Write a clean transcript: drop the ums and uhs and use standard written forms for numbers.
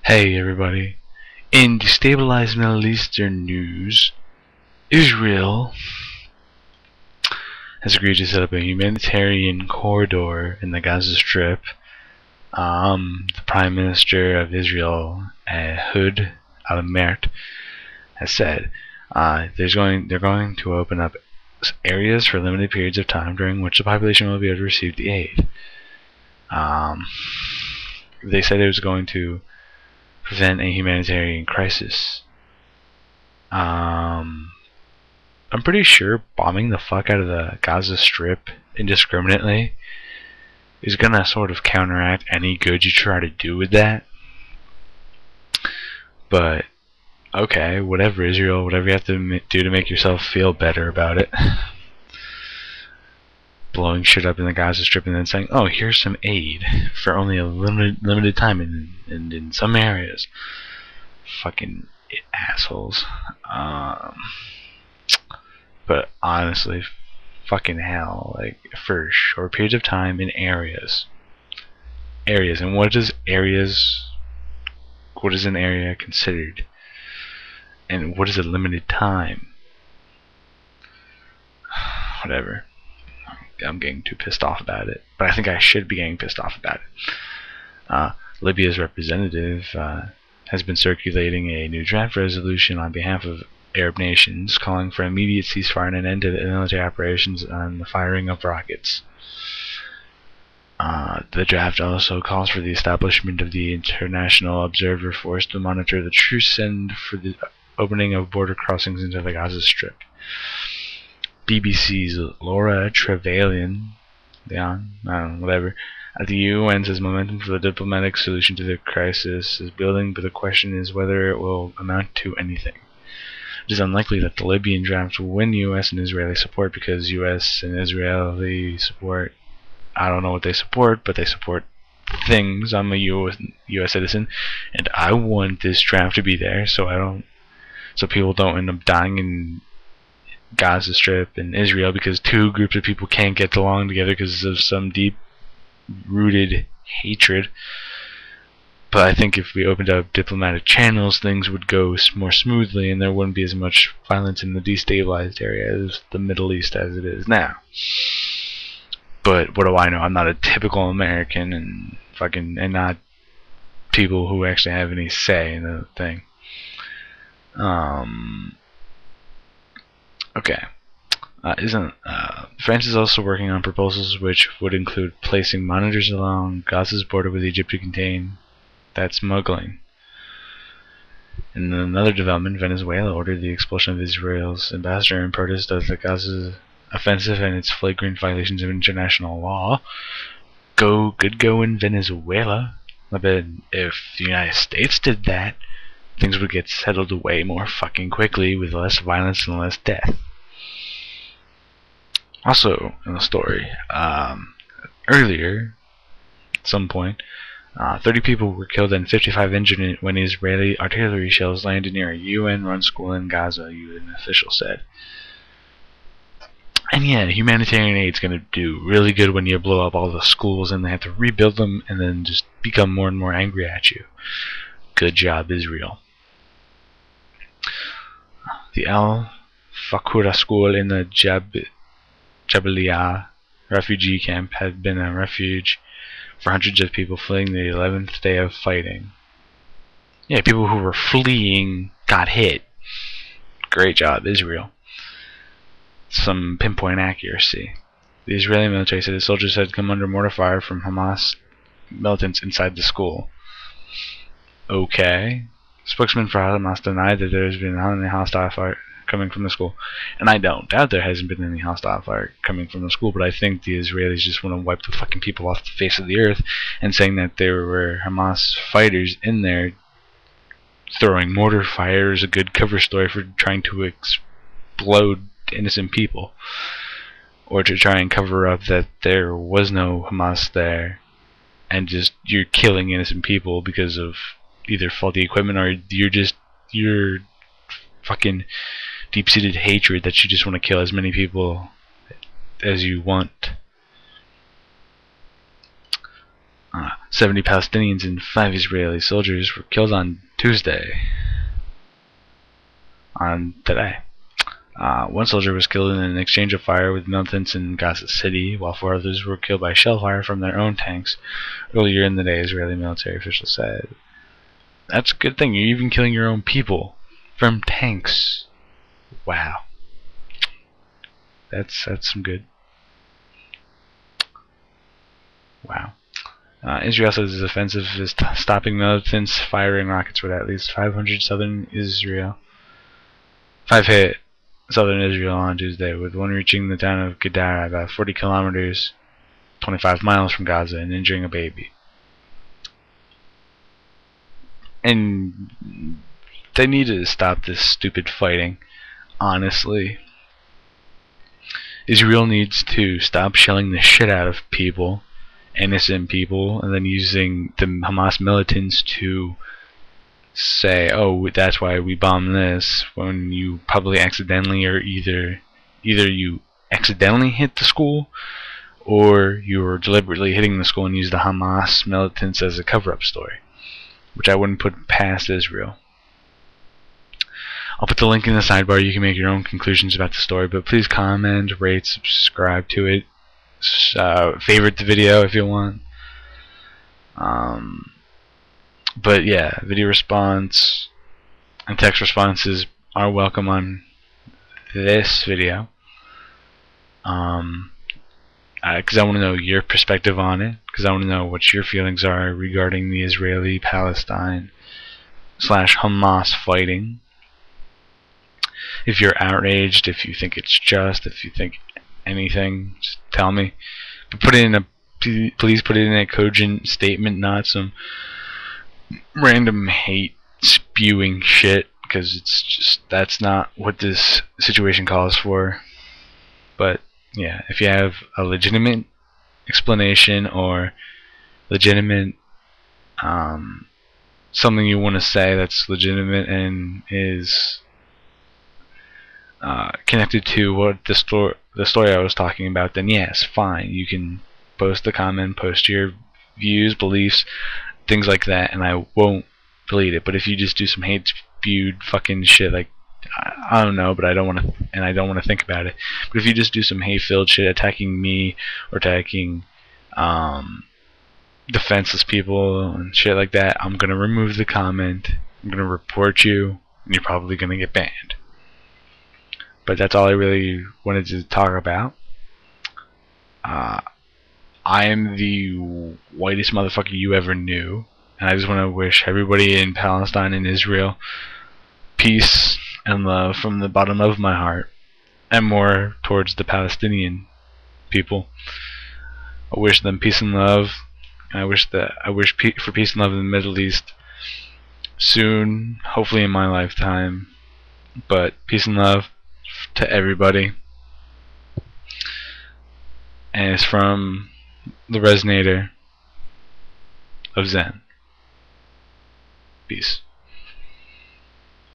Hey everybody. In destabilized Middle Eastern news, Israel has agreed to set up a humanitarian corridor in the Gaza Strip. The Prime Minister of Israel, Ehud Al-Mert, has said they're going to open up areas for limited periods of time during which the population will be able to receive the aid. They said it was going to prevent a humanitarian crisis. I'm pretty sure bombing the fuck out of the Gaza Strip indiscriminately is gonna sort of counteract any good you try to do with that. But okay, whatever, Israel, whatever you have to do to make yourself feel better about it. Blowing shit up in the Gaza Strip and then saying, oh, here's some aid for only a limited time in some areas. Fucking assholes. But honestly, fucking hell, like, for short periods of time in areas. And what is an area considered? And what is a limited time? Whatever. I'm getting too pissed off about it, but I think I should be getting pissed off about it. Libya's representative has been circulating a new draft resolution on behalf of Arab nations calling for immediate ceasefire and an end to the military operations and the firing of rockets. The draft also calls for the establishment of the International Observer Force to monitor the truce and for the opening of border crossings into the Gaza Strip. BBC's Laura Trevelyan, at the UN says momentum for the diplomatic solution to the crisis is building, but the question is whether it will amount to anything. It is unlikely that the Libyan draft will win US and Israeli support because US and Israeli support, I don't know what they support, but they support things. I'm a US citizen, and I want this draft to be there so people don't end up dying in Gaza Strip and Israel because two groups of people can't get along together because of some deep-rooted hatred. But I think if we opened up diplomatic channels, things would go more smoothly and there wouldn't be as much violence in the destabilized area as the Middle East as it is now. But what do I know? I'm not a typical American and not people who actually have any say in the thing. Okay. France is also working on proposals which would include placing monitors along Gaza's border with Egypt to contain that smuggling. In another development, Venezuela ordered the expulsion of Israel's ambassador in protest of the Gaza offensive and its flagrant violations of international law. Good go in Venezuela. I bet if the United States did that, things would get settled away more fucking quickly with less violence and less death. Also, in the story, earlier, at some point, 30 people were killed and 55 injured when Israeli artillery shells landed near a UN-run school in Gaza, UN officials said. And yeah, humanitarian aid's gonna do really good when you blow up all the schools and they have to rebuild them and then just become more and more angry at you. Good job, Israel. The Al-Fakura school in the Jabalia refugee camp had been a refuge for hundreds of people fleeing the 11th day of fighting. Yeah, people who were fleeing got hit. Great job, Israel. Some pinpoint accuracy. The Israeli military said the soldiers had come under mortar fire from Hamas militants inside the school. Okay. Spokesman for Hamas denied that there has been any hostile fire coming from the school. And I don't doubt there hasn't been any hostile fire coming from the school, but I think the Israelis just want to wipe the fucking people off the face of the earth, and saying that there were Hamas fighters in there throwing mortar fire is a good cover story for trying to explode innocent people, or to try and cover up that there was no Hamas there and just you're killing innocent people because of either faulty equipment or you're fucking deep-seated hatred that you just want to kill as many people as you want. 70 Palestinians and 5 Israeli soldiers were killed on Tuesday. Today. One soldier was killed in an exchange of fire with militants in Gaza City, while 4 others were killed by shell fire from their own tanks earlier in the day, Israeli military officials said. That's a good thing. You're even killing your own people from tanks. Wow. That's some good. Wow. Israel says its offensive is stopping militants firing rockets with at least 500 southern Israel. 5 hit southern Israel on Tuesday, with one reaching the town of Gadara, about 40 kilometers, 25 miles from Gaza, and injuring a baby. And they need to stop this stupid fighting, honestly. Israel needs to stop shelling the shit out of people, innocent people, and then using the Hamas militants to say, oh, that's why we bombed this, when you probably accidentally, or either you accidentally hit the school, or you were deliberately hitting the school and used the Hamas militants as a cover-up story, which I wouldn't put past Israel. I'll put the link in the sidebar. You can make your own conclusions about the story, but please comment, rate, subscribe to it, favorite the video if you want. But yeah, video response and text responses are welcome on this video. Because I want to know your perspective on it, because I want to know what your feelings are regarding the Israeli-Palestine / Hamas fighting. If you're outraged, if you think it's just, if you think anything, just tell me. But please put it in a cogent statement, not some random hate spewing shit, because it's just, that's not what this situation calls for. But yeah, if you have a legitimate explanation or legitimate something you want to say that's legitimate and is connected to what the story I was talking about, then yes, fine, you can post a comment, post your views, beliefs, things like that, and I won't delete it. But if you just do some hate spewed fucking shit, like I don't know, but I don't want to, and I don't want to think about it. But if you just do some hate-filled shit, attacking me or attacking defenseless people and shit like that, I'm gonna remove the comment. I'm gonna report you, and you're probably gonna get banned. But that's all I really wanted to talk about. I am the whitest motherfucker you ever knew, and I just want to wish everybody in Palestine and Israel peace and love from the bottom of my heart, and more towards the Palestinian people. I wish them peace and love, and I wish for peace and love in the Middle East soon, hopefully in my lifetime. But peace and love to everybody. And it's from the Rezenator of Zen. Peace.